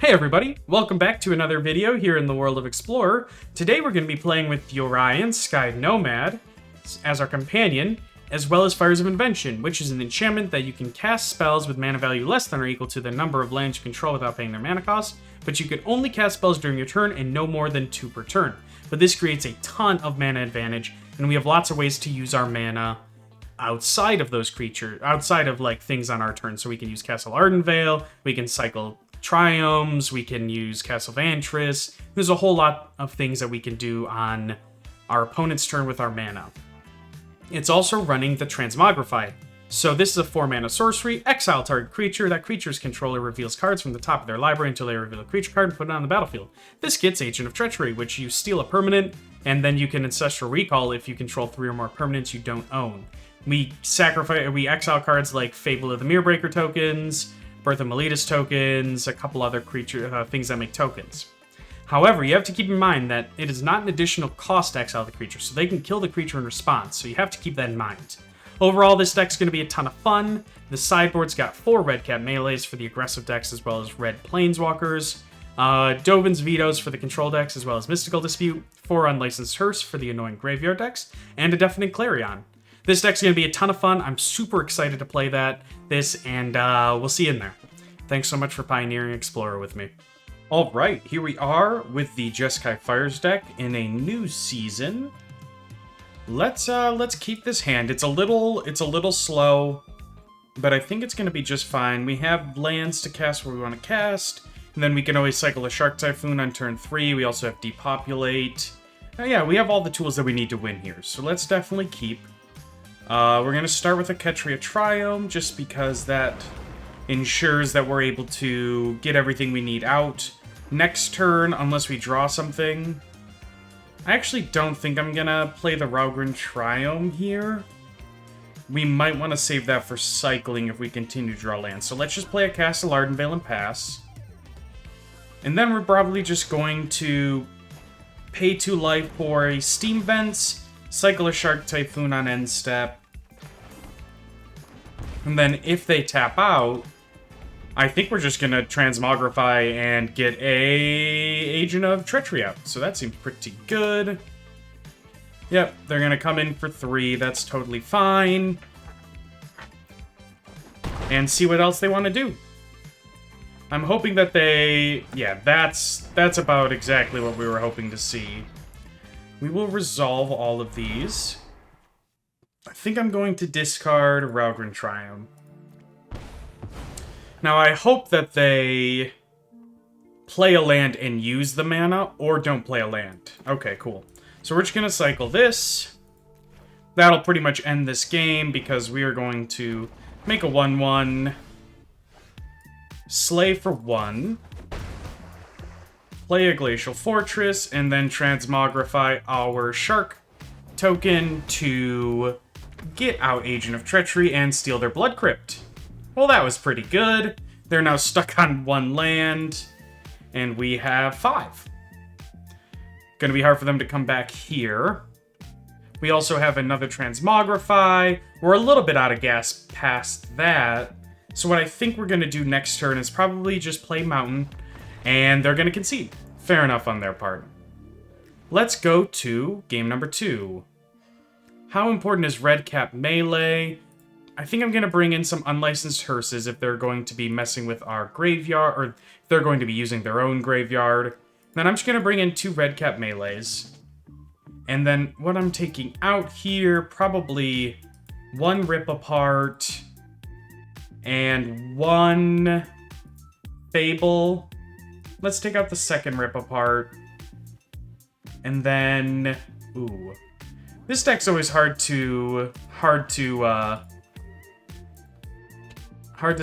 Hey everybody, welcome back to another video here in the world of Explorer. Today we're going to be playing with Yorion, Jeskai Nomad, as our companion, as well as Fires of Invention, which is an enchantment that you can cast spells with mana value less than or equal to the number of lands you control without paying their mana cost, but you can only cast spells during your turn and no more than 2 per turn. But this creates a ton of mana advantage, and we have lots of ways to use our mana outside of those creatures, outside of like things on our turn. So we can use Castle Ardenvale, we can cycle Triomes, we can use Castle Vantris. There's a whole lot of things that we can do on our opponent's turn with our mana. It's also running the Transmogrify. So this is a 4-mana sorcery. Exile target creature. That creature's controller reveals cards from the top of their library until they reveal a creature card and put it on the battlefield. This gets Agent of Treachery, which you steal a permanent, and then you can Ancestral Recall if you control 3 or more permanents you don't own. We exile cards like Fable of the Mirrorbreaker tokens, Birth of Meletus tokens, a couple other things that make tokens. However, you have to keep in mind that it is not an additional cost to exile the creature, so they can kill the creature in response, so you have to keep that in mind. Overall, this deck's going to be a ton of fun. The sideboard's got 4 red cap melees for the aggressive decks, as well as red planeswalkers, Dovin's Vetoes for the control decks, as well as Mystical Dispute, 4 Unlicensed Hearse for the annoying graveyard decks, and a Deafening Clarion. This deck's going to be a ton of fun. I'm super excited to play this, and we'll see you in there. Thanks so much for pioneering Explorer with me. Alright, here we are with the Jeskai Fires deck in a new season. Let's keep this hand. It's a little slow, but I think it's going to be just fine. We have lands to cast where we want to cast, and then we can always cycle a Shark Typhoon on turn 3. We also have Depopulate. Yeah, we have all the tools that we need to win here, so let's definitely keep. We're going to start with a Ketria Triome, just because that ensures that we're able to get everything we need out. Next turn, unless we draw something. I actually don't think I'm going to play the Raugrin Triome here. We might want to save that for cycling if we continue to draw lands. So let's just play a Castle Ardenvale and pass. And then we're probably just going to pay 2 life for a Steam Vents, cycle a Shark Typhoon on end step. And then if they tap out, I think we're just going to Transmogrify and get a Agent of Treachery out. So that seems pretty good. Yep, they're going to come in for 3. That's totally fine. And see what else they want to do. I'm hoping that they... Yeah, that's about exactly what we were hoping to see. We will resolve all of these. I think I'm going to discard Raugrin Triome. Now, I hope that they play a land and use the mana, or don't play a land. Okay, cool. So we're just going to cycle this. That'll pretty much end this game, because we are going to make a 1/1. Slay for 1. Play a Glacial Fortress, and then Transmogrify our Shark token to get out Agent of Treachery and steal their Blood Crypt. Well, that was pretty good. They're now stuck on 1 land, and we have 5. Gonna be hard for them to come back here. We also have another Transmogrify. We're a little bit out of gas past that. So what I think we're gonna do next turn is probably just play Mountain, and they're gonna concede. Fair enough on their part. Let's go to game number 2. How important is red cap melee? I think I'm going to bring in some unlicensed hearses if they're going to be messing with our graveyard, or if they're going to be using their own graveyard. Then I'm just going to bring in 2 red cap melees. And then what I'm taking out here, probably 1 Rip Apart and 1 Fable. Let's take out the second Rip Apart. And then... Ooh. This deck's always hard to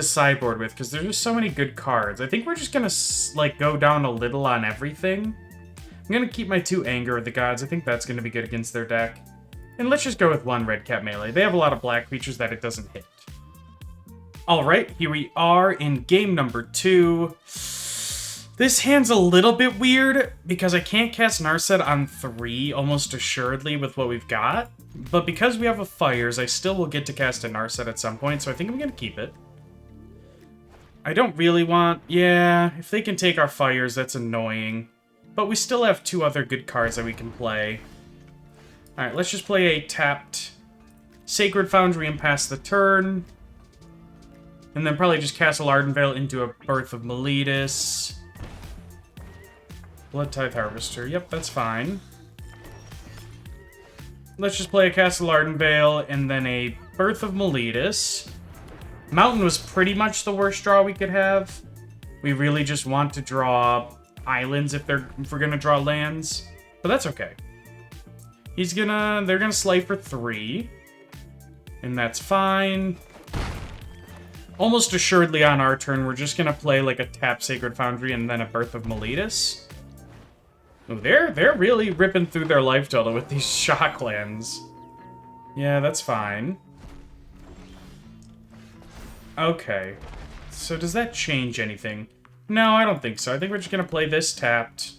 sideboard with, because there's just so many good cards. I think we're just gonna, like, go down a little on everything. I'm gonna keep my 2 Anger of the Gods. I think that's gonna be good against their deck. And let's just go with 1 red cap melee. They have a lot of black creatures that it doesn't hit. Alright, here we are in game number 2. This hand's a little bit weird, because I can't cast Narset on 3, almost assuredly, with what we've got. But because we have a Fires, I still will get to cast a Narset at some point, so I think I'm going to keep it. I don't really want... Yeah, if they can take our fires, that's annoying. But we still have 2 other good cards that we can play. Alright, let's just play a tapped Sacred Foundry and pass the turn. And then probably just Castle Ardenvale into a Birth of Meletus. Blood Tithe Harvester. Yep, that's fine. Let's just play a Castle Ardenvale and then a Birth of Meletus. Mountain was pretty much the worst draw we could have. We really just want to draw islands if we're gonna draw lands. But that's okay. They're gonna slay for 3. And that's fine. Almost assuredly on our turn, we're just gonna play like a tap Sacred Foundry and then a Birth of Meletus. Ooh, they're really ripping through their life total with these shock lands. Yeah, that's fine. Okay. So does that change anything? No, I don't think so. I think we're just gonna play this tapped.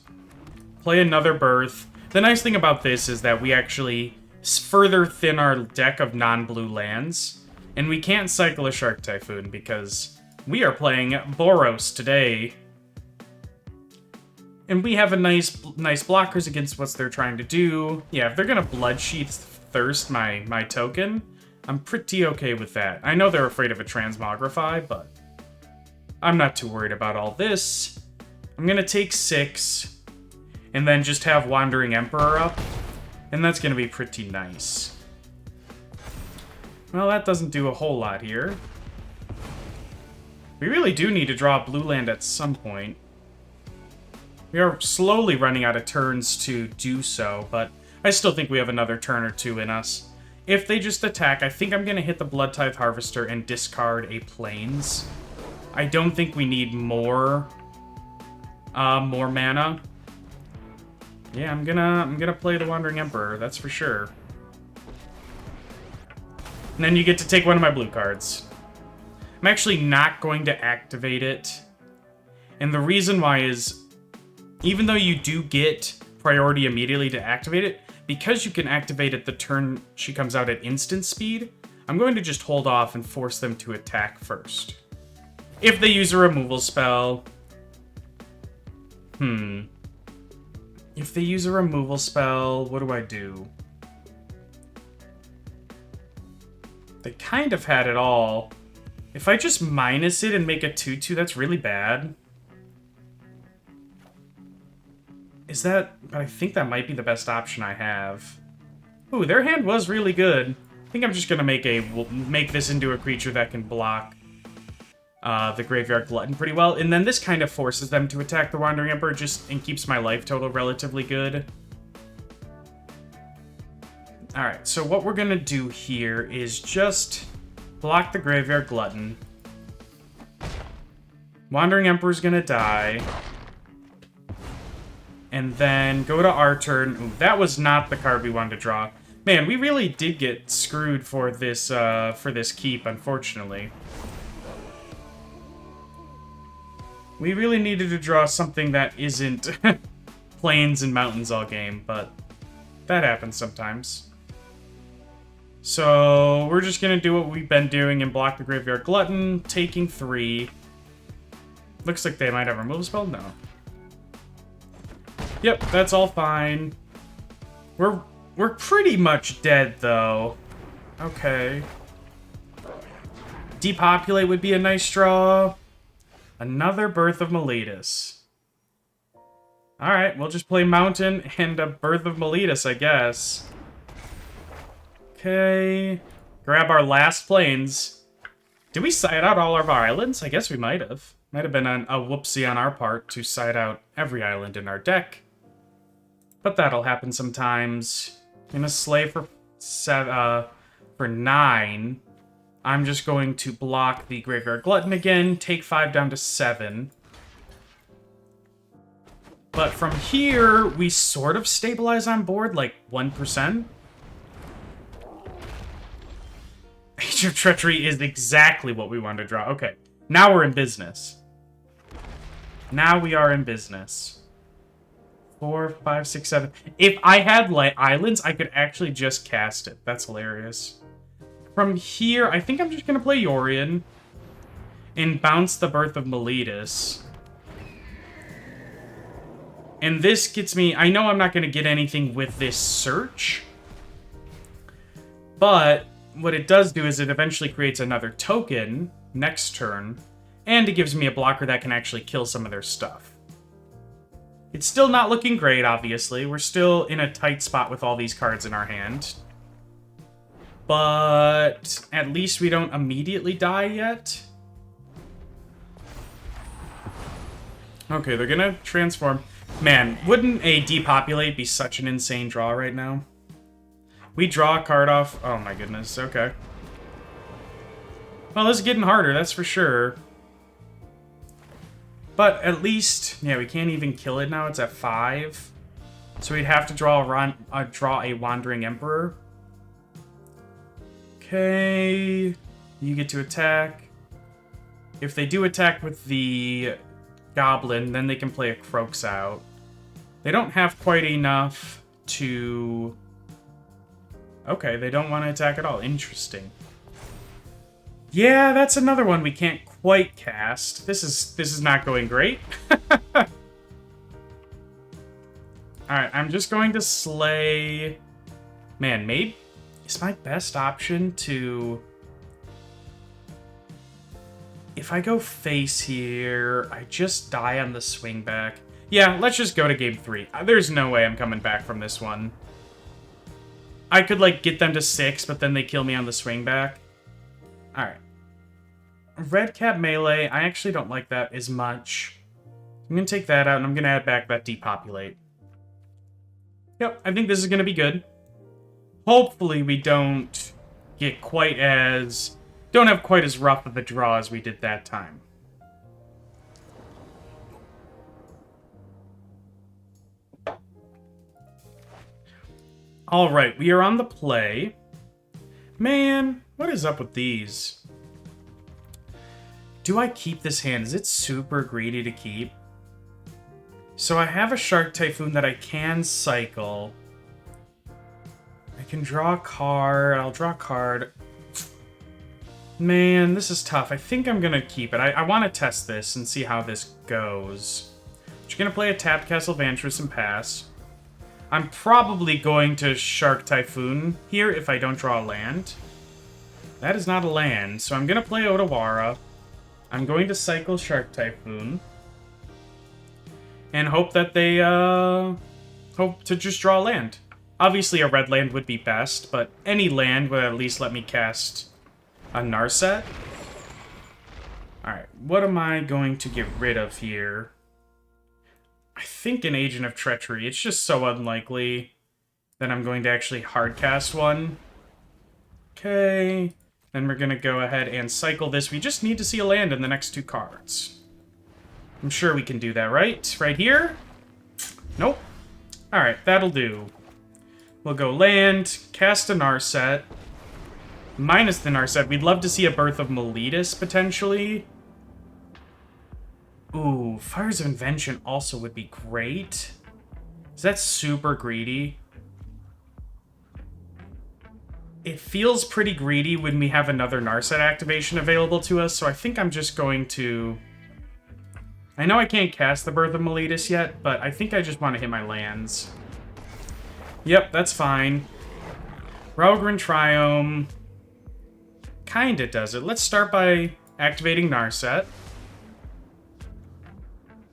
Play another Birth. The nice thing about this is that we actually further thin our deck of non-blue lands. And we can't cycle a Shark Typhoon because we are playing Boros today. And we have a nice blockers against what they're trying to do. Yeah, if they're gonna Bloodsheath Thirst my token, I'm pretty okay with that. I know they're afraid of a Transmogrify, but I'm not too worried about all this. I'm gonna take 6, and then just have Wandering Emperor up, and that's gonna be pretty nice. Well, that doesn't do a whole lot here. We really do need to draw a blue land at some point. We are slowly running out of turns to do so, but I still think we have another turn or 2 in us. If they just attack, I think I'm going to hit the Blood Tithe Harvester and discard a Plains. I don't think we need more mana. Yeah, I'm gonna play the Wandering Emperor, that's for sure. And then you get to take one of my blue cards. I'm actually not going to activate it. And the reason why is, even though you do get priority immediately to activate it, because you can activate it the turn she comes out at instant speed, I'm going to just hold off and force them to attack first. If they use a removal spell... If they use a removal spell, what do I do? They kind of had it all. If I just minus it and make a 2/2, that's really bad. Is that... But I think that might be the best option I have. Ooh, their hand was really good. I think I'm just gonna make this into a creature that can block the Graveyard Glutton pretty well. And then this kind of forces them to attack the Wandering Emperor and keeps my life total relatively good. Alright, so what we're gonna do here is just block the Graveyard Glutton. Wandering Emperor's gonna die. And then go to our turn. Ooh, that was not the card we wanted to draw. Man, we really did get screwed for this keep, unfortunately. We really needed to draw something that isn't plains and mountains all game, but that happens sometimes. So we're just gonna do what we've been doing and block the Graveyard Glutton, taking 3. Looks like they might have a removal spell? No. Yep, that's all fine. We're pretty much dead, though. Okay. Depopulate would be a nice draw. Another Birth of Meletus. Alright, we'll just play Mountain and a Birth of Meletus, I guess. Okay. Grab our last plains. Did we side out all of our islands? I guess we might have. Might have been a whoopsie on our part to side out every island in our deck. But that'll happen sometimes. I'm gonna slay for 9. I'm just going to block the Graveyard Glutton again, take 5 down to 7. But from here, we sort of stabilize on board, like 1%. Agent of Treachery is exactly what we wanted to draw. Okay, now we're in business. Now we are in business. 4, 5, 6, 7. If I had islands, I could actually just cast it. That's hilarious. From here, I think I'm just going to play Yorion. and bounce the Birth of Meletus. And this gets me... I know I'm not going to get anything with this search, but what it does do is it eventually creates another token next turn, and it gives me a blocker that can actually kill some of their stuff. It's still not looking great, obviously. We're still in a tight spot with all these cards in our hand. But at least we don't immediately die yet. Okay, they're gonna transform. Man, wouldn't a depopulate be such an insane draw right now? We draw a card off. Oh my goodness, okay. Well, this is getting harder, that's for sure. But at least, yeah, we can't even kill it now. It's at 5. So we'd have to draw a Wandering Emperor. Okay. You get to attack. If they do attack with the Goblin, then they can play a Croaks out. They don't have quite enough to... Okay, they don't want to attack at all. Interesting. Yeah, that's another one we can't quite cast. This is not going great. Alright, I'm just going to slay... Man, maybe... Is my best option to... If I go face here, I just die on the swing back. Yeah, let's just go to game 3. There's no way I'm coming back from this one. I could, like, get them to 6, but then they kill me on the swing back. Alright. Red cap melee, I actually don't like that as much. I'm going to take that out, and I'm going to add back that depopulate. Yep, I think this is going to be good. Hopefully we don't get quite as... Don't have quite as rough of a draw as we did that time. Alright, we are on the play. Man, what is up with these? Do I keep this hand? Is it super greedy to keep? So I have a Shark Typhoon that I can cycle. I can draw a card. I'll draw a card. Man, this is tough. I think I'm going to keep it. I want to test this and see how this goes. Just going to play a tapped Castle Vantress and pass. I'm probably going to Shark Typhoon here if I don't draw a land. That is not a land, so I'm going to play Otawara. I'm going to cycle Shark Typhoon. And hope that they, hope to just draw a land. Obviously a red land would be best, but any land would at least let me cast a Narset. Alright, what am I going to get rid of here? I think an Agent of Treachery. It's just so unlikely that I'm going to actually hardcast one. Okay, then we're going to go ahead and cycle this. We just need to see a land in the next 2 cards. I'm sure we can do that, right? Right here? Nope. Alright, that'll do. We'll go land, cast a Narset. Minus the Narset. We'd love to see a Birth of Meletus, potentially. Ooh, Fires of Invention also would be great. Is that super greedy? It feels pretty greedy when we have another Narset activation available to us, so I think I'm just going to... I know I can't cast the Birth of Meletus yet, but I think I just want to hit my lands. Yep, that's fine. Raugrin Triome kinda does it. Let's start by activating Narset.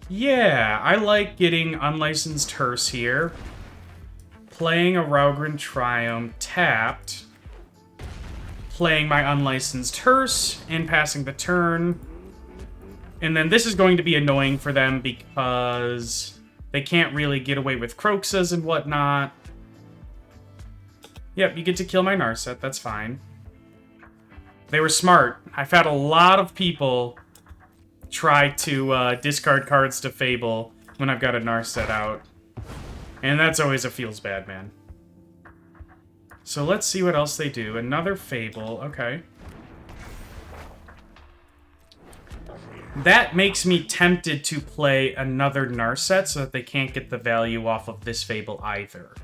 Yeah, I like getting Unlicensed Hearse here. Playing a Raugrin Triome tapped. Playing my Unlicensed Hearse and passing the turn. And then this is going to be annoying for them because they can't really get away with Croaksas and whatnot. Yep, you get to kill my Narset, that's fine. They were smart. I've had a lot of people try to discard cards to Fable when I've got a Narset out. And that's always a feels bad, man. So let's see what else they do. Another Fable, okay. That makes me tempted to play another Narset so that they can't get the value off of this Fable either.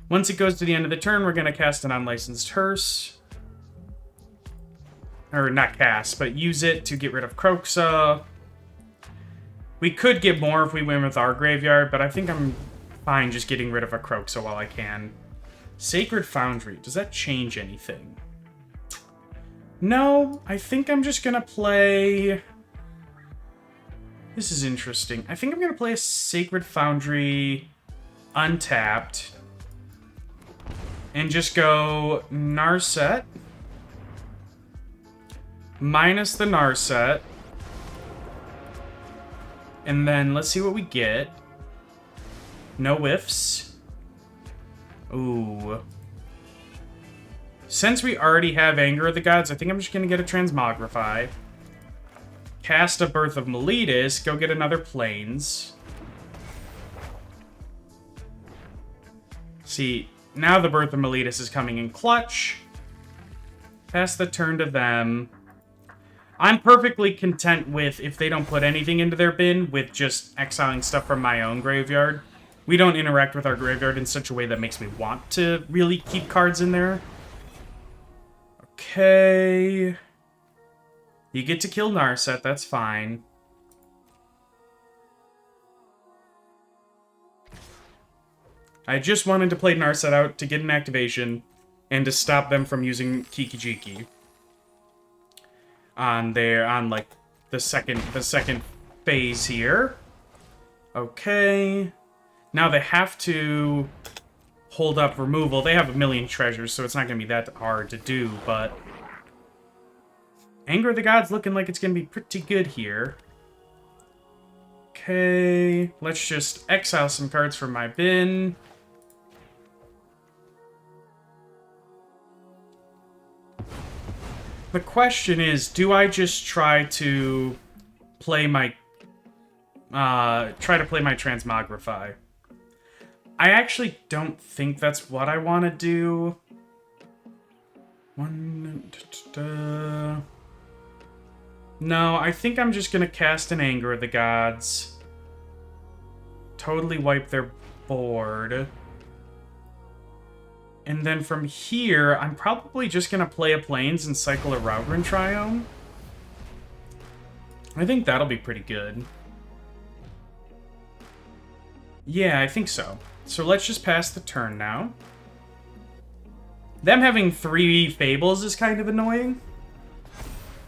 Once it goes to the end of the turn, we're going to cast an Unlicensed Hearse. or not cast, but use it to get rid of Kroxa. We could get more if we win with our graveyard, but I think I'm fine just getting rid of a Kroxa while I can. Sacred Foundry, does that change anything? No, I think I'm just gonna play... This is interesting. I think I'm gonna play a Sacred Foundry untapped. And just go Narset. Minus the Narset. And then let's see what we get. No whiffs. Ooh. Since we already have Anger of the Gods, I think I'm just going to get a Transmogrify. Cast a Birth of Meletus. Go get another Plains. See, now the Birth of Meletus is coming in clutch. Pass the turn to them. I'm perfectly content with, if they don't put anything into their bin, with just exiling stuff from my own graveyard. We don't interact with our graveyard in such a way that makes me want to really keep cards in there. Okay. You get to kill Narset, that's fine. I just wanted to play Narset out to get an activation and to stop them from using Kiki-Jiki. On like the second phase here. Okay. Now they have to hold up removal. They have a million treasures, so it's not going to be that hard to do, but Anger of the Gods looking like it's going to be pretty good here. Okay, let's just exile some cards from my bin. The question is, do I just try to play my Transmogrify? I actually don't think that's what I want to do. No, I think I'm just gonna cast an Anger of the Gods. Totally wipe their board. And then from here, I'm probably just going to play a Plains and cycle a Raugrin Triome. I think that'll be pretty good. Yeah, I think so. So let's just pass the turn now. Them having 3 Fables is kind of annoying.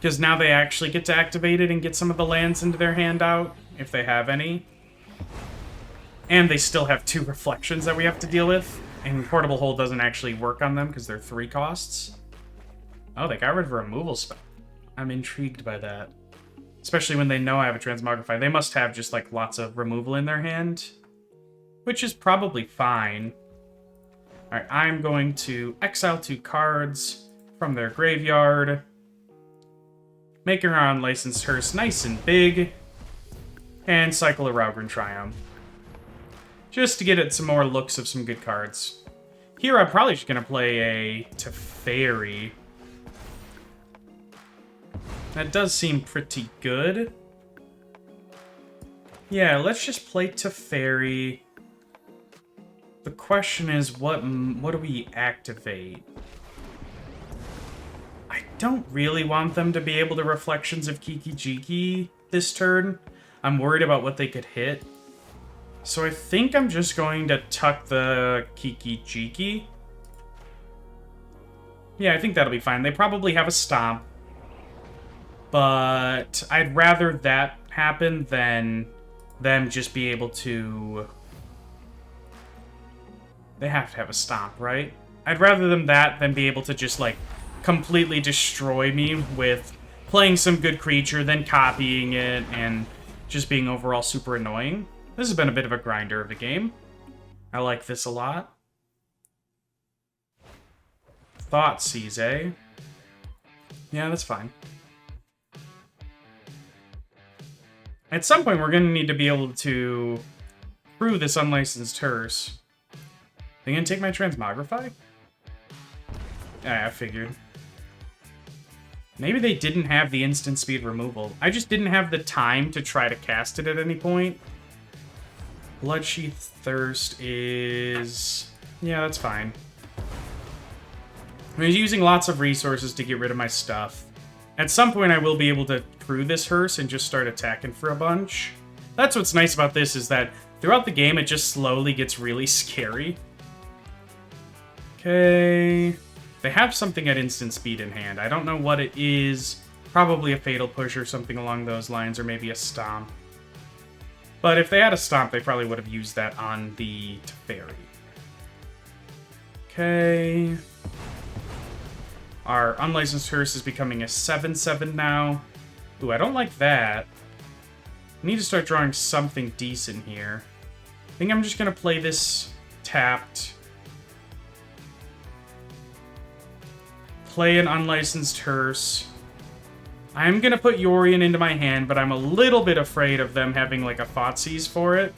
Because now they actually get to activate it and get some of the lands into their hand out, if they have any. And they still have 2 Reflections that we have to deal with. And Portable Hold doesn't actually work on them because they're 3 costs. Oh, they got rid of a removal spell. I'm intrigued by that. Especially when they know I have a Transmogrify. They must have just, like, lots of removal in their hand. Which is probably fine. Alright, I'm going to exile 2 cards from their graveyard. Making our Unlicensed Hearse nice and big. And cycle a Raugrin Triome. Just to get at some more looks of some good cards. Here, I'm probably just going to play a Teferi. That does seem pretty good. Yeah, let's just play Teferi. The question is, what do we activate? I don't really want them to be able to Reflections of Kiki-Jiki this turn. I'm worried about what they could hit. So I think I'm just going to tuck the Kiki-Jiki. Yeah, I think that'll be fine. They probably have a Stomp. But I'd rather that happen than them just be able to... They have to have a Stomp, right? I'd rather them that than be able to just, like, completely destroy me with playing some good creature, then copying it, and just being overall super annoying. This has been a bit of a grinder of the game. I like this a lot. Thoughtseize, eh? Yeah, that's fine. At some point, we're going to need to be able to prove this Unlicensed Hearse. They going to take my Transmogrify? Yeah, I figured. Maybe they didn't have the instant speed removal. I just didn't have the time to try to cast it at any point. Bloodsheath Thirst is... Yeah, that's fine. I'm using lots of resources to get rid of my stuff. At some point, I will be able to crew this hearse and just start attacking for a bunch. That's what's nice about this, is that throughout the game, it just slowly gets really scary. Okay. They have something at instant speed in hand. I don't know what it is. Probably a Fatal Push or something along those lines, or maybe a Stomp. But if they had a Stomp, they probably would have used that on the Teferi. Okay. Our Unlicensed Hearse is becoming a 7/7 now. Ooh, I don't like that. I need to start drawing something decent here. I think I'm just going to play this tapped. Play an Unlicensed Hearse. I'm going to put Yorion into my hand, but I'm a little bit afraid of them having, like, a Thoughtseize for it.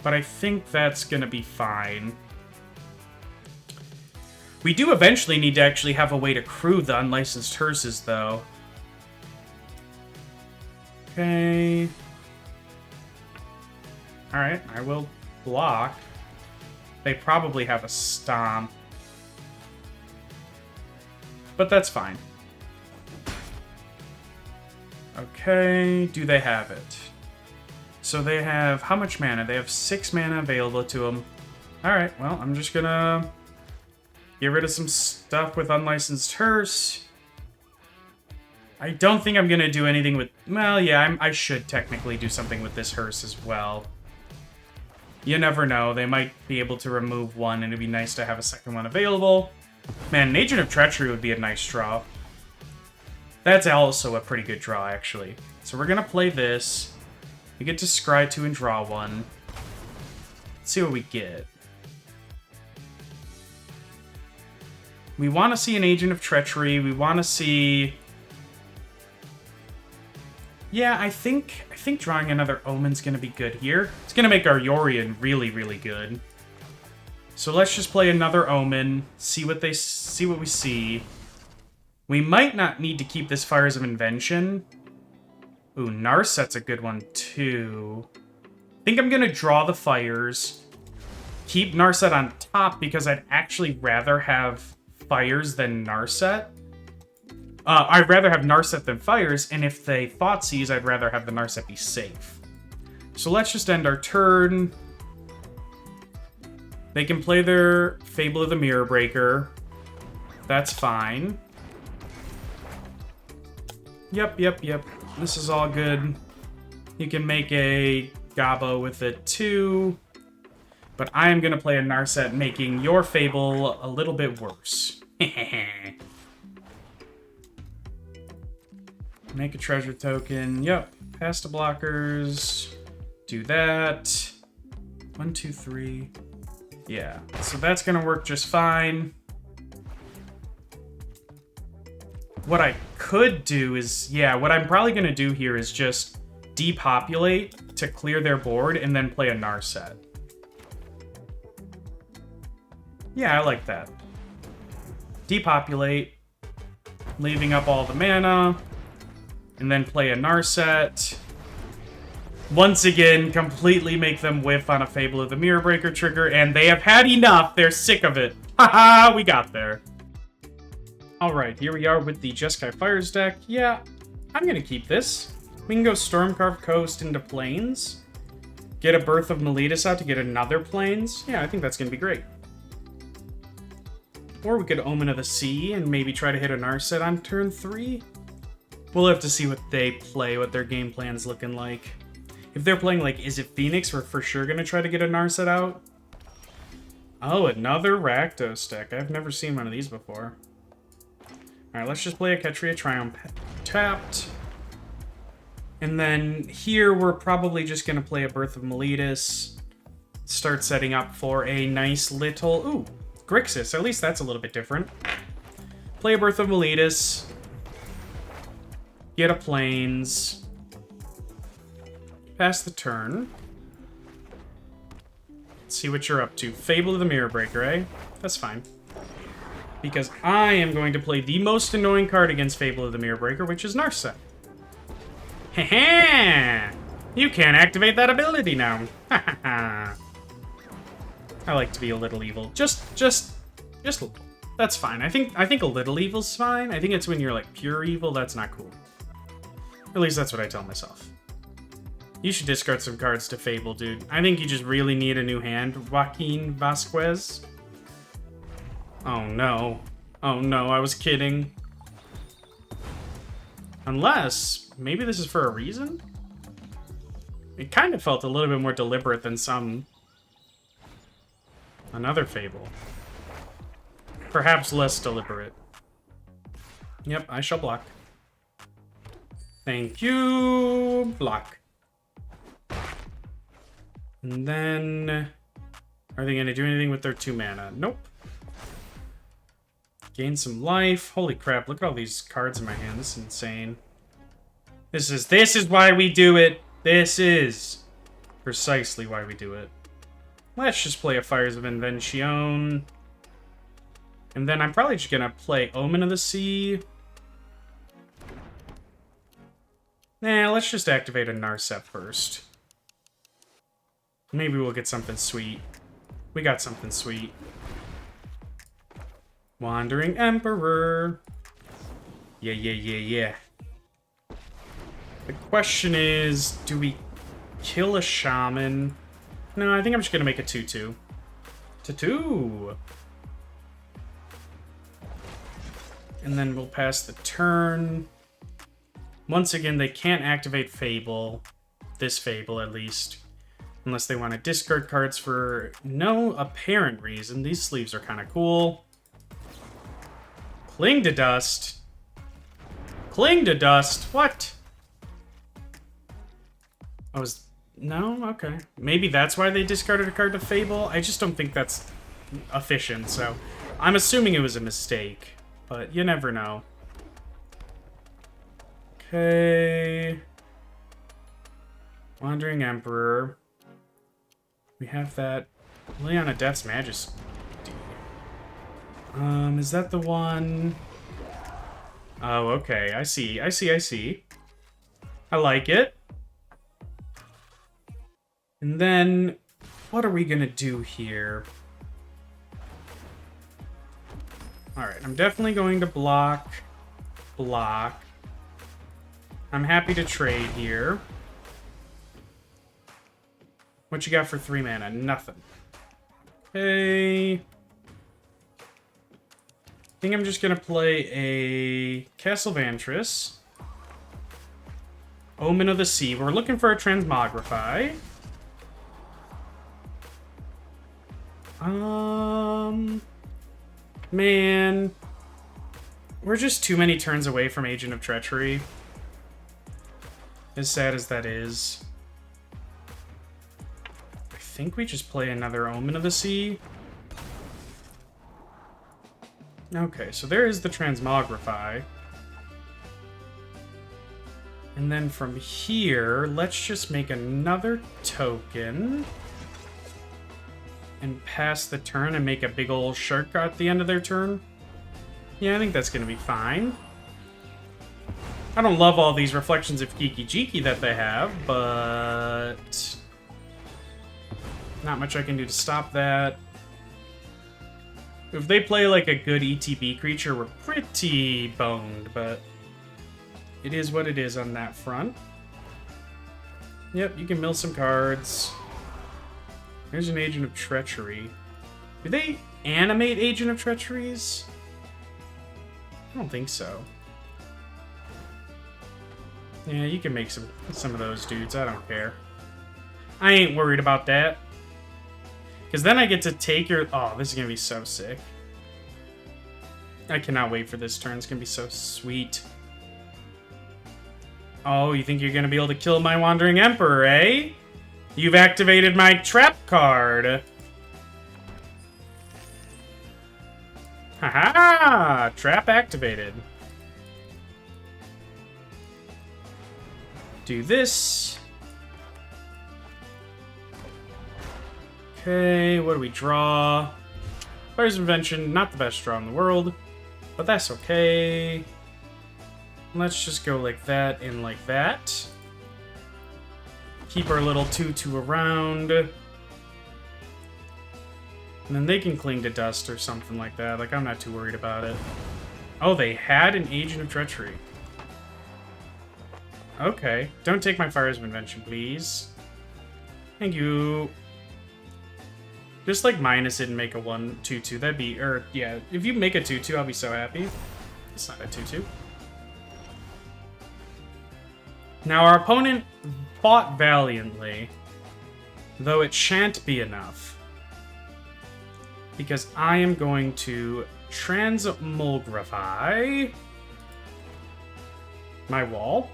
But I think that's going to be fine. We do eventually need to actually have a way to crew the Unlicensed Hearses, though. Okay. Alright, I will block. They probably have a Stomp. But that's fine. Okay, do they have it? So they have, how much mana? They have 6 mana available to them. Alright, well, I'm just gonna get rid of some stuff with Unlicensed Hearse. I don't think I'm gonna do anything with, well, yeah, I should technically do something with this Hearse as well. You never know, they might be able to remove one, and it'd be nice to have a second one available. Man, an Agent of Treachery would be a nice draw. That's also a pretty good draw, actually. So we're gonna play this. We get to scry 2 and draw 1. Let's see what we get. We want to see an Agent of Treachery. We want to see... Yeah, I think drawing another Omen's gonna be good here. It's gonna make our Yorion really, really good. So let's just play another Omen, see what we see. We might not need to keep this Fires of Invention. Ooh, Narset's a good one, too. I think I'm going to draw the Fires. Keep Narset on top, because I'd actually rather have Fires than Narset. I'd rather have Narset than Fires, and if they Thoughtseize, I'd rather have the Narset be safe. So let's just end our turn. They can play their Fable of the Mirror Breaker. That's fine. Yep. This is all good. You can make a Gabo with it too. But I am going to play a Narset, making your Fable a little bit worse. Make a treasure token. Yep. Pass to blockers. Do that. 1, 2, 3. Yeah. So that's going to work just fine. What I could do is, yeah, what I'm probably going to do here is just depopulate to clear their board and then play a Narset. Yeah, I like that. Depopulate, leaving up all the mana, and then play a Narset. Once again, completely make them whiff on a Fable of the Mirror Breaker trigger, and they have had enough. They're sick of it. Haha, we got there. Alright, here we are with the Jeskai Fires deck. Yeah, I'm gonna keep this. We can go Stormcarved Coast into Plains. Get a Birth of Meletis out to get another Plains. Yeah, I think that's gonna be great. Or we could Omen of the Sea and maybe try to hit a Narset on turn 3. We'll have to see what they play, what their game plan's looking like. If they're playing like Is It Phoenix, we're for sure gonna try to get a Narset out. Oh, another Rakdos deck. I've never seen one of these before. Alright, let's just play a Ketria Triumph tapped. And then here we're probably just going to play a Birth of Meletis. Start setting up for a nice little... Ooh, Grixis. At least that's a little bit different. Play a Birth of Meletis. Get a Plains. Pass the turn. Let's see what you're up to. Fable of the Mirror Breaker, eh? That's fine. Because I am going to play the most annoying card against Fable of the Mirror Breaker, which is Narset. Heh. You can't activate that ability now. I like to be a little evil. Just a little. That's fine. I think a little evil's fine. I think it's when you're like pure evil, that's not cool. Or at least that's what I tell myself. You should discard some cards to Fable, dude. I think you just really need a new hand, Joaquin Vasquez. Oh no. Oh no, I was kidding. Unless, maybe this is for a reason? It kind of felt a little bit more deliberate than some... Another Fable. Perhaps less deliberate. Yep, I shall block. Thank you. Block. And then... Are they going to do anything with their 2 mana? Nope. Gain some life. Holy crap, look at all these cards in my hand. This is insane. This is why we do it. This is precisely why we do it. Let's just play a Fires of Invention. And then I'm probably just going to play Omen of the Sea. Nah, let's just activate a Narset first. Maybe we'll get something sweet. We got something sweet. Wandering Emperor. Yeah, yeah, yeah, yeah. The question is, do we kill a Shaman? No, I think I'm just going to make a 2-2. 2-2! And then we'll pass the turn. Once again, they can't activate Fable. This Fable, at least. Unless they want to discard cards for no apparent reason. These sleeves are kind of cool. Cling to Dust. Cling to Dust. What? Oh, no? Okay. Maybe that's why they discarded a card to Fable. I just don't think that's efficient, so... I'm assuming it was a mistake. But you never know. Okay. Wandering Emperor. We have that. Leona Death's Majesty. Is that the one? Oh, okay. I see. I see. I like it. And then, what are we gonna do here? Alright, I'm definitely going to block. Block. I'm happy to trade here. What you got for 3 mana? Nothing. Okay. I think I'm just gonna play a Castle Vantress. Omen of the Sea. We're looking for a Transmogrify. Man. We're just too many turns away from Agent of Treachery. As sad as that is. I think we just play another Omen of the Sea. Okay, so there is the Transmogrify. And then from here, let's just make another token. And pass the turn and make a big ol' shark at the end of their turn. Yeah, I think that's gonna be fine. I don't love all these reflections of Kiki Jiki that they have, but... not much I can do to stop that. If they play like a good ETB creature, we're pretty boned, but... it is what it is on that front. Yep, you can mill some cards. There's an Agent of Treachery. Do they animate Agent of Treacheries? I don't think so. Yeah, you can make some of those dudes. I don't care. I ain't worried about that. Because then I get to take your... oh, this is going to be so sick. I cannot wait for this turn. It's going to be so sweet. Oh, you think you're going to be able to kill my Wandering Emperor, eh? You've activated my trap card. Haha! Trap activated. Do this. Okay, what do we draw? Fires of Invention, not the best draw in the world, but that's okay. Let's just go like that and like that. Keep our little 2/2 around. And then they can cling to dust or something like that. Like, I'm not too worried about it. Oh, they had an Agent of Treachery. Okay. Don't take my Fires of Invention, please. Thank you. Just, like, minus it and make a 1/2/2. That'd be... Or, yeah. If you make a 2/2, I'll be so happy. It's not a 2/2. Now, our opponent fought valiantly. Though it shan't be enough. Because I am going to Transmogrify my wall.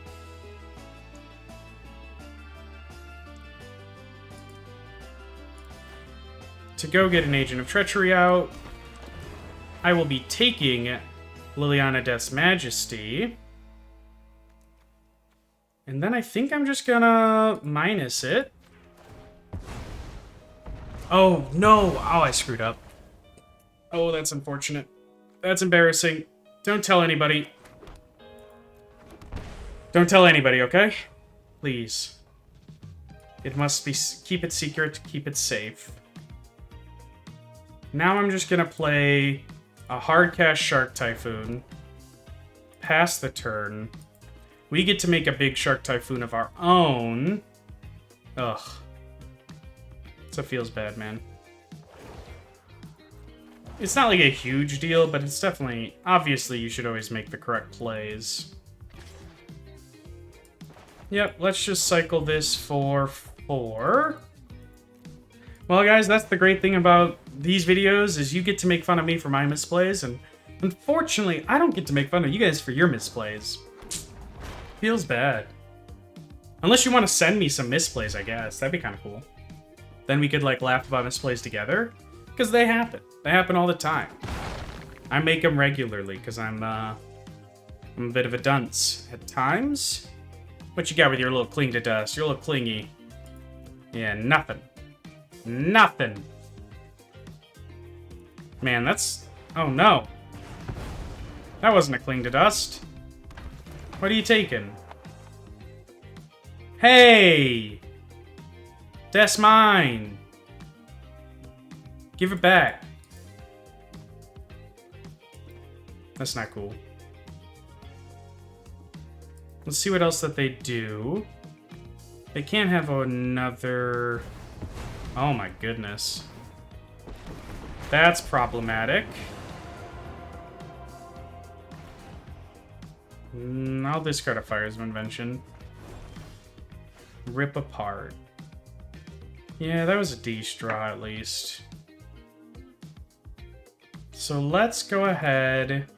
To go get an Agent of Treachery out. I will be taking Liliana Death's Majesty. And then I think I'm just gonna minus it. Oh, no! Oh, I screwed up. Oh, that's unfortunate. That's embarrassing. Don't tell anybody. Don't tell anybody, okay? Please. It must be... Keep it secret, keep it safe. Now I'm just gonna play a hard cast Shark Typhoon. Pass the turn. We get to make a big Shark Typhoon of our own. Ugh. So it feels bad, man. It's not like a huge deal, but it's definitely... Obviously, you should always make the correct plays. Yep, let's just cycle this for 4. Well, guys, that's the great thing about these videos, is you get to make fun of me for my misplays, and unfortunately, I don't get to make fun of you guys for your misplays. Feels bad. Unless you want to send me some misplays, I guess. That'd be kind of cool. Then we could, like, laugh about misplays together. Because they happen. They happen all the time. I make them regularly, because I'm a bit of a dunce at times. What you got with your little cling to dust? You're a little clingy. Yeah, nothing. Nothing. Man, that's... Oh, no. That wasn't a cling to dust. What are you taking? Hey! That's mine. Give it back. That's not cool. Let's see what else that they do. They can't have another... Oh my goodness. That's problematic. I'll discard a Fires of Invention. Rip apart. Yeah, that was a D-straw at least. So let's go ahead.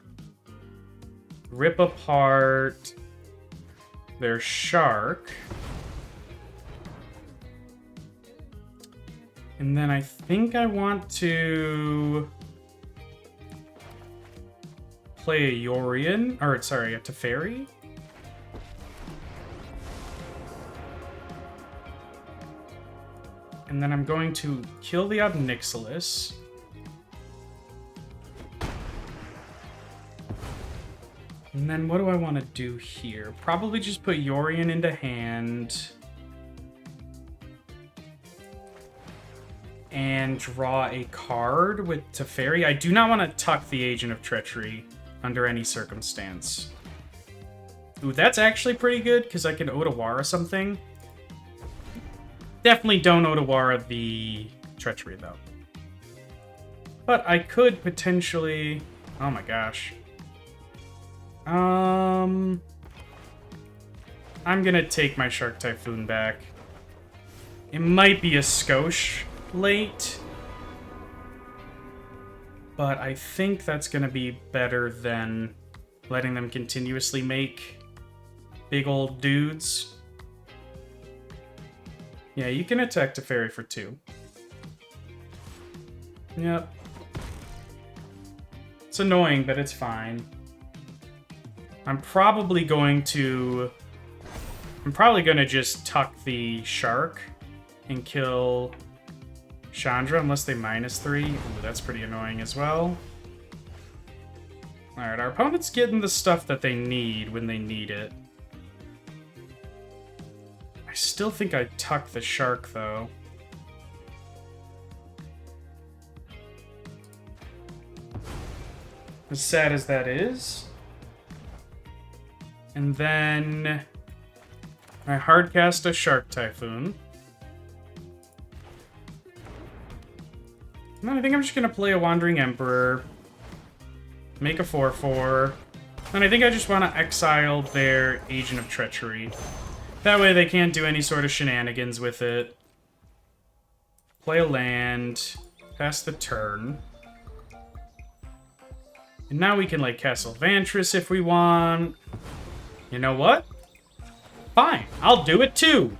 Rip apart their shark. And then I think I want to play a Yorion, or sorry, a Teferi. And then I'm going to kill the Obnixilis. And then what do I want to do here? Probably just put Yorion into hand. And draw a card with Teferi. I do not want to tuck the Agent of Treachery under any circumstance. Ooh, that's actually pretty good, because I can Otawara something. Definitely don't Otawara the Treachery, though. But I could potentially... Oh my gosh. I'm gonna take my Shark Typhoon back. It might be a skosh late, but I think that's gonna be better than letting them continuously make big old dudes. Yeah, you can attack Teferi for 2. Yep. It's annoying, but it's fine. I'm probably gonna just tuck the shark and kill Chandra unless they -3. Ooh, that's pretty annoying as well. Alright, our opponent's getting the stuff that they need when they need it. I still think I tuck the shark, though. As sad as that is. And then I hardcast a Shark Typhoon. And then I think I'm just going to play a Wandering Emperor. Make a 4/4. And I think I just want to exile their Agent of Treachery. That way they can't do any sort of shenanigans with it. Play a land. Pass the turn. And now we can, like, Castle Vantress if we want. You know what? Fine, I'll do it too.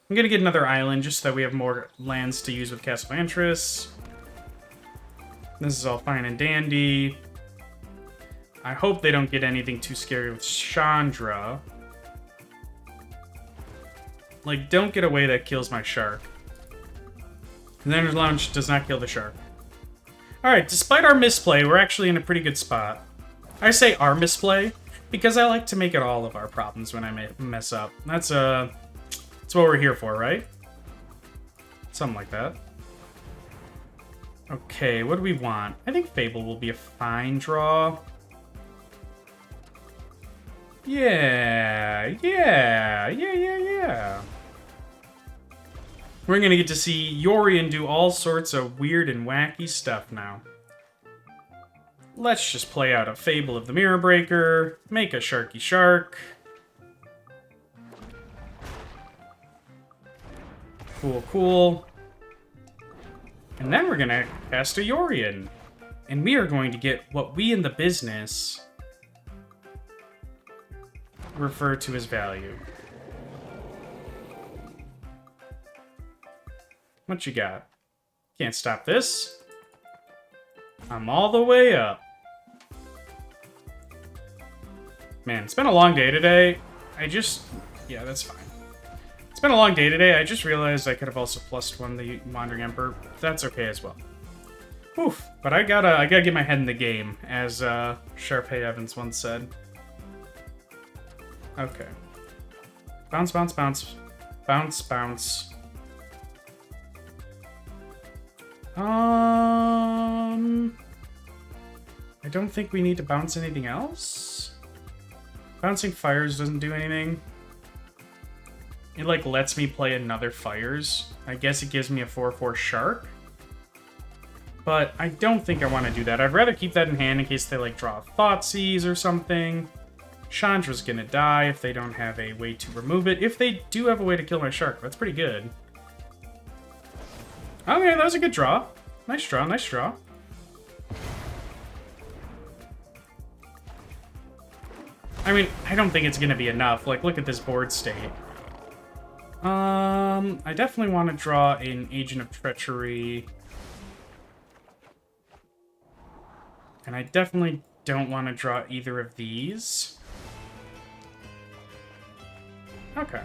I'm gonna get another island just so that we have more lands to use with Castle Vantress. This is all fine and dandy. I hope they don't get anything too scary with Chandra. Like, don't get away that kills my shark. Xander's Launch does not kill the shark. Alright, despite our misplay, we're actually in a pretty good spot. I say our misplay because I like to make it all of our problems when I mess up. That's what we're here for, right? Something like that. Okay, what do we want? I think Fable will be a fine draw. Yeah. We're gonna get to see Yorion do all sorts of weird and wacky stuff now. Let's just play out a Fable of the Mirror Breaker, make a Sharky Shark. Cool. And then we're gonna cast a Yorion. And we are going to get what we in the business refer to as value. What you got? Can't stop this. I'm all the way up. Man, it's been a long day today. Yeah, that's fine. It's been a long day today. I just realized I could have also +1 the Wandering Emperor. That's okay as well. Oof. But I gotta get my head in the game, as Sharpay Evans once said. Okay. Bounce. I don't think we need to bounce anything else. Bouncing Fires doesn't do anything. It, like, lets me play another Fires. I guess it gives me a 4/4 Shark. But I don't think I want to do that. I'd rather keep that in hand in case they, like, draw Thoughtseize or something. Chandra's gonna die if they don't have a way to remove it. If they do have a way to kill my Shark, that's pretty good. Okay, that was a good draw. Nice draw. I mean, I don't think it's gonna be enough. Like, look at this board state. I definitely want to draw an Agent of Treachery. And I definitely don't want to draw either of these. Okay.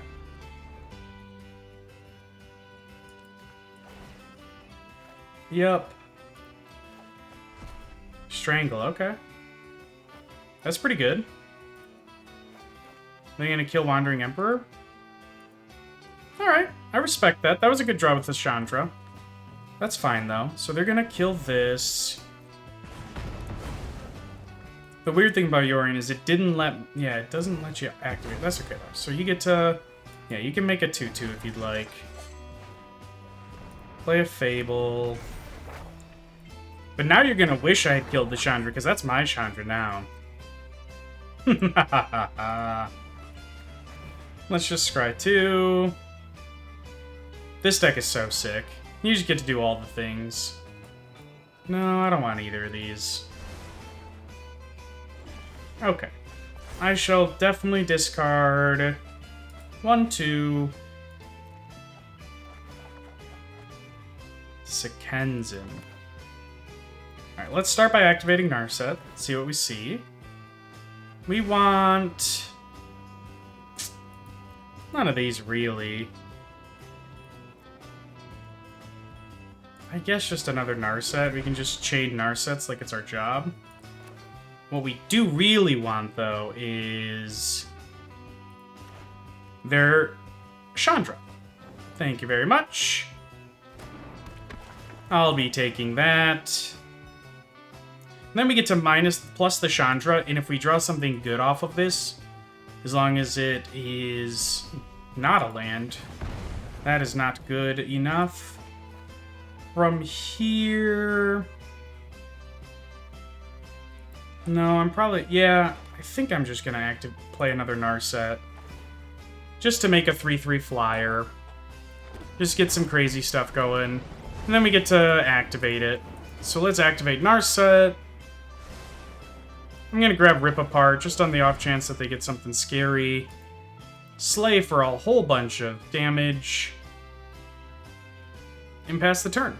Yep. Strangle, okay. That's pretty good. They're gonna kill Wandering Emperor? Alright, I respect that. That was a good draw with the Chandra. That's fine, though. So they're gonna kill this. The weird thing about Yorion is it didn't let... Yeah, it doesn't let you activate. That's okay, though. So you get to... Yeah, you can make a 2/2 if you'd like. Play a Fable. But now you're gonna wish I had killed the Chandra, because that's my Chandra now. Let's just scry 2. This deck is so sick. You just get to do all the things. No, I don't want either of these. Okay. I shall definitely discard 1, 2. Sekenzin. Alright, let's start by activating Narset. See what we see. We want... None of these, really. I guess just another Narset. We can just chain Narsets like it's our job. What we do really want, though, is... their Chandra. Thank you very much. I'll be taking that. And then we get to minus plus the Chandra, and if we draw something good off of this, as long as it is not a land, that is not good enough. From here... No, I'm probably... Yeah, I think I'm just going to play another Narset. Just to make a 3/3 flyer. Just get some crazy stuff going. And then we get to activate it. So let's activate Narset. I'm going to grab Rip Apart, just on the off chance that they get something scary. Slay for a whole bunch of damage. And pass the turn.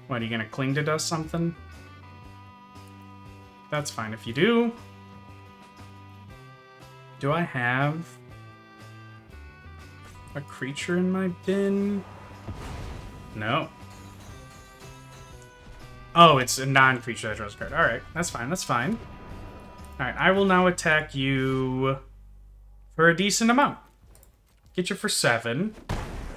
What, are you going to Cling to Dust something? That's fine if you do. Do I have a creature in my bin? No. Oh, it's a non-creature that draws a card. Alright, that's fine, that's fine. Alright, I will now attack you for a decent amount. Get you for 7.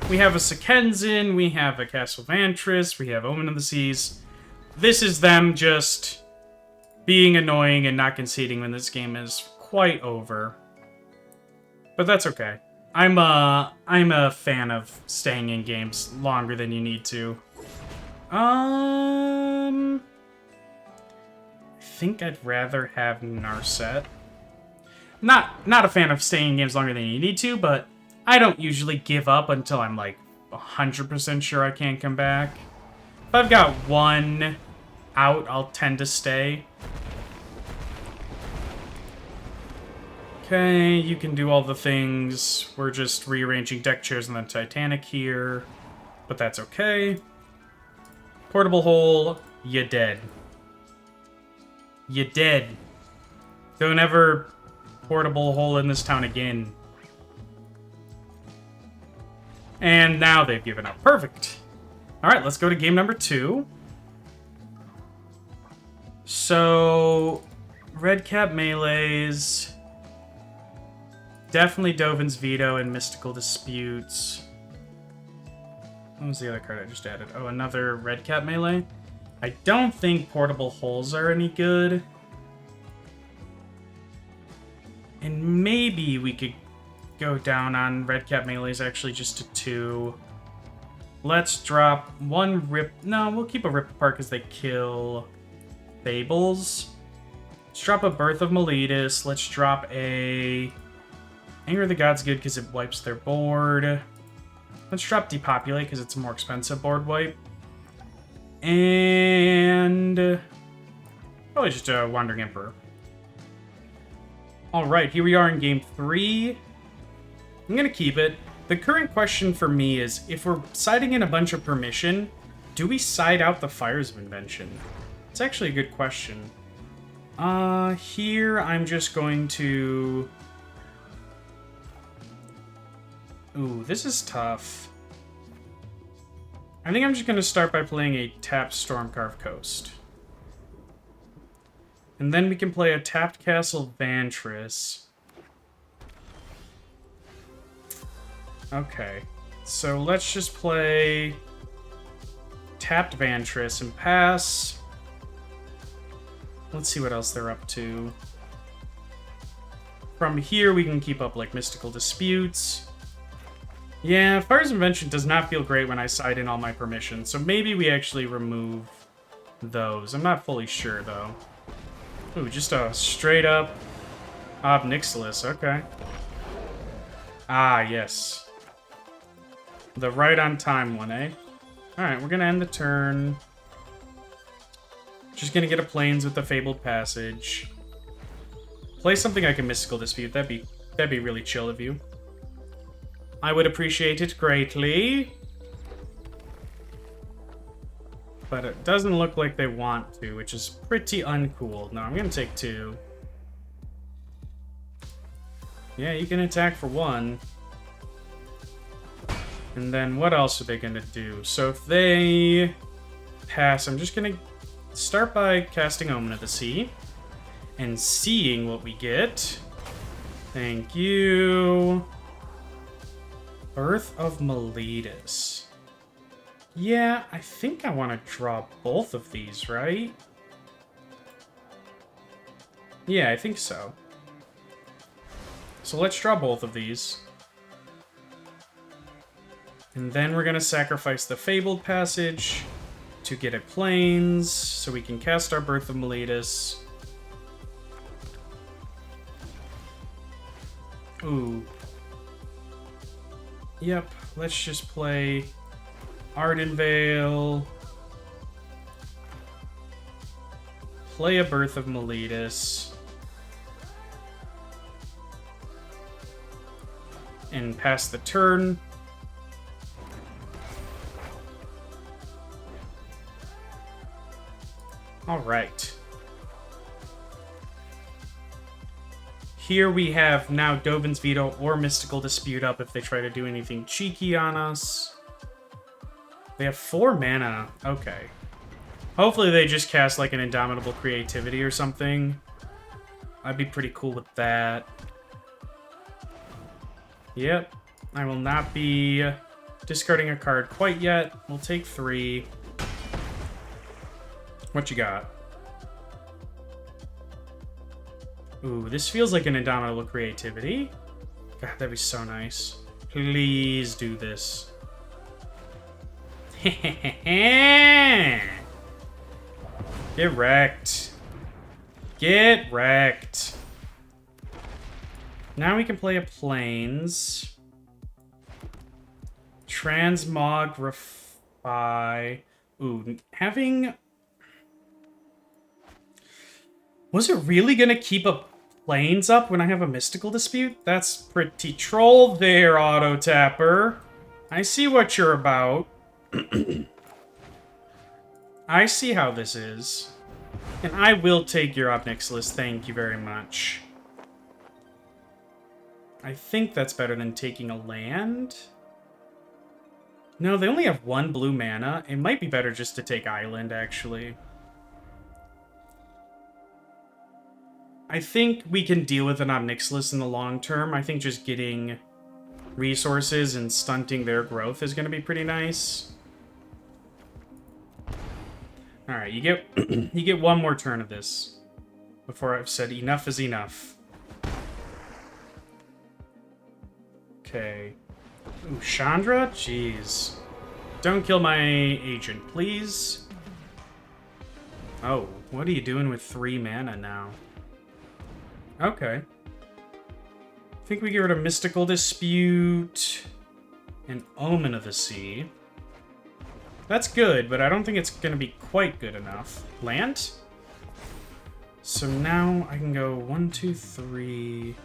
We have a Sekenzin, we have a Castle Vantress, we have Omen of the Seas. This is them just being annoying and not conceding when this game is quite over. But that's okay. I'm a fan of staying in games longer than you need to. I think I'd rather have Narset. Not a fan of staying in games longer than you need to, but I don't usually give up until I'm like 100% sure I can't come back. If I've got one out, I'll tend to stay. Okay, you can do all the things. We're just rearranging deck chairs on the Titanic here, but that's okay. Portable hole, you dead. You dead. Don't ever portable hole in this town again. And now they've given up. Perfect. Alright, let's go to game number 2. So, red cap melees. Definitely Dovin's Veto and Mystical Disputes. What was the other card I just added? Oh, another red cap melee? I don't think portable holes are any good. And maybe we could go down on red cap melees actually just to 2. Let's drop one rip... No, we'll keep a Rip Apart because they kill Fables. Let's drop a Birth of Meletus. Let's drop a... Anger of the Gods good because it wipes their board. Let's drop Depopulate because it's a more expensive board wipe. And... probably just a Wandering Emperor. Alright, here we are in game 3. I'm going to keep it. The current question for me is, if we're siding in a bunch of permission, do we side out the Fires of Invention? It's actually a good question. Here I'm just going to... Ooh, this is tough. I think I'm just going to start by playing a tapped Stormcarved Coast. And then we can play a tapped Castle Vantress. Okay, so let's just play tapped Vantress and pass. Let's see what else they're up to. From here, we can keep up like Mystical Disputes. Yeah, Fires of Invention does not feel great when I side in all my permissions, so maybe we actually remove those. I'm not fully sure, though. Ooh, just a straight-up Ob Nixilis, okay. Ah, yes. The right-on-time one, eh? Alright, we're gonna end the turn. Just gonna get a Plains with the Fabled Passage. Play something I can Mystical Dispute, that'd be really chill of you. I would appreciate it greatly. But it doesn't look like they want to, which is pretty uncool. No, I'm gonna take 2. Yeah, you can attack for 1. And then what else are they gonna do? So if they pass, I'm just gonna start by casting Omen of the Sea and seeing what we get. Thank you. Birth of Meletus. Yeah, I think I want to draw both of these, right? Yeah, I think so. So let's draw both of these. And then we're going to sacrifice the Fabled Passage to get a Plains, so we can cast our Birth of Meletus. Ooh. Yep, let's just play Ardenvale. Play a Birth of Meletus. And pass the turn. Alright. Here we have now Dovin's Veto or Mystical Dispute up if they try to do anything cheeky on us. They have 4 mana. Okay. Hopefully they just cast like an Indomitable Creativity or something. I'd be pretty cool with that. Yep. I will not be discarding a card quite yet. We'll take 3. What you got? Ooh, this feels like an Indomitable Creativity. God, that'd be so nice. Please do this. Get wrecked. Get wrecked. Now we can play a Plains. Transmogrify. Ooh, having... Was it really gonna keep a Plains up when I have a Mystical Dispute? That's pretty troll there, Auto Tapper. I see what you're about. I see how this is. And I will take your Ob Nixilis, thank you very much. I think that's better than taking a land. No, they only have 1 blue mana. It might be better just to take Island, actually. I think we can deal with an Ob Nixilis in the long term. I think just getting resources and stunting their growth is going to be pretty nice. Alright, you get you get 1 more turn of this before I've said enough is enough. Okay. Ooh, Chandra? Jeez. Don't kill my agent, please. Oh, what are you doing with 3 mana now? Okay. I think we get rid of Mystical Dispute and Omen of the Sea. That's good, but I don't think it's going to be quite good enough. Land? So now I can go 1, 2, 3...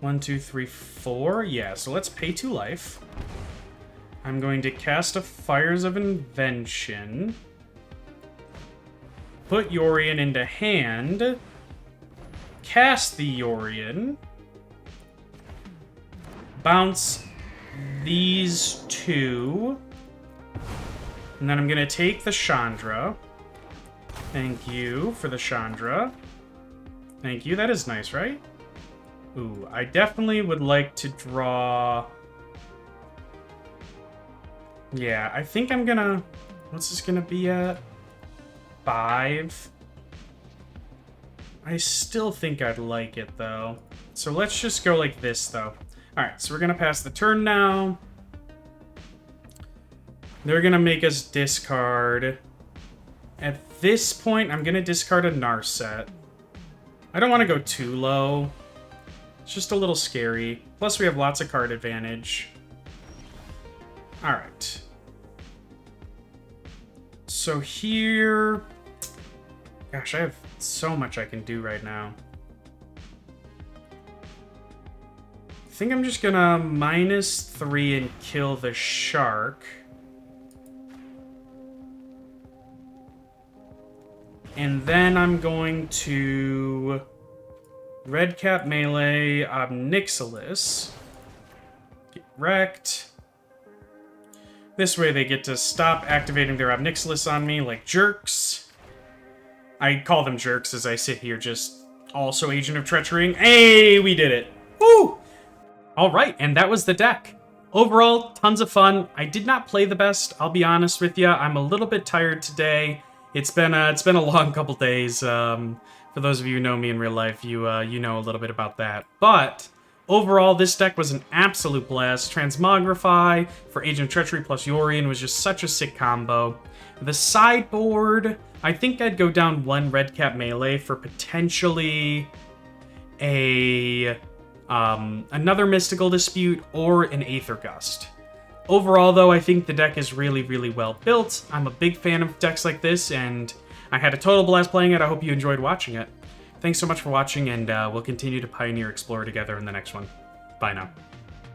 1, 2, 3, 4. Yeah, so let's pay 2 life. I'm going to cast a Fires of Invention. Put Yorion into hand. Cast the Yorion. Bounce these 2. And then I'm going to take the Chandra. Thank you for the Chandra. Thank you. That is nice, right? Ooh, I definitely would like to draw... Yeah, I think I'm gonna... What's this gonna be at? 5? I still think I'd like it, though. So let's just go like this, though. Alright, so we're gonna pass the turn now. They're gonna make us discard. At this point, I'm gonna discard a Narset. I don't want to go too low. It's just a little scary. Plus, we have lots of card advantage. Alright. So here... Gosh, I have so much I can do right now. I think I'm just gonna -3 and kill the shark. And then I'm going to red cap melee Ob Nixilis. Get wrecked. This way they get to stop activating their Ob Nixilis on me like jerks. I call them jerks as I sit here just also Agent of Treachery. Hey, we did it. Woo! Alright, and that was the deck. Overall, tons of fun. I did not play the best, I'll be honest with you. I'm a little bit tired today. It's been a long couple days. For those of you who know me in real life, you know a little bit about that. But overall, this deck was an absolute blast. Transmogrify for Agent of Treachery plus Yorion was just such a sick combo. The sideboard, I think I'd go down one red cap melee for potentially another Mystical Dispute or an Aether Gust. Overall, though, I think the deck is really, really well built. I'm a big fan of decks like this, and I had a total blast playing it. I hope you enjoyed watching it. Thanks so much for watching, and we'll continue to pioneer Explorer together in the next one. Bye now.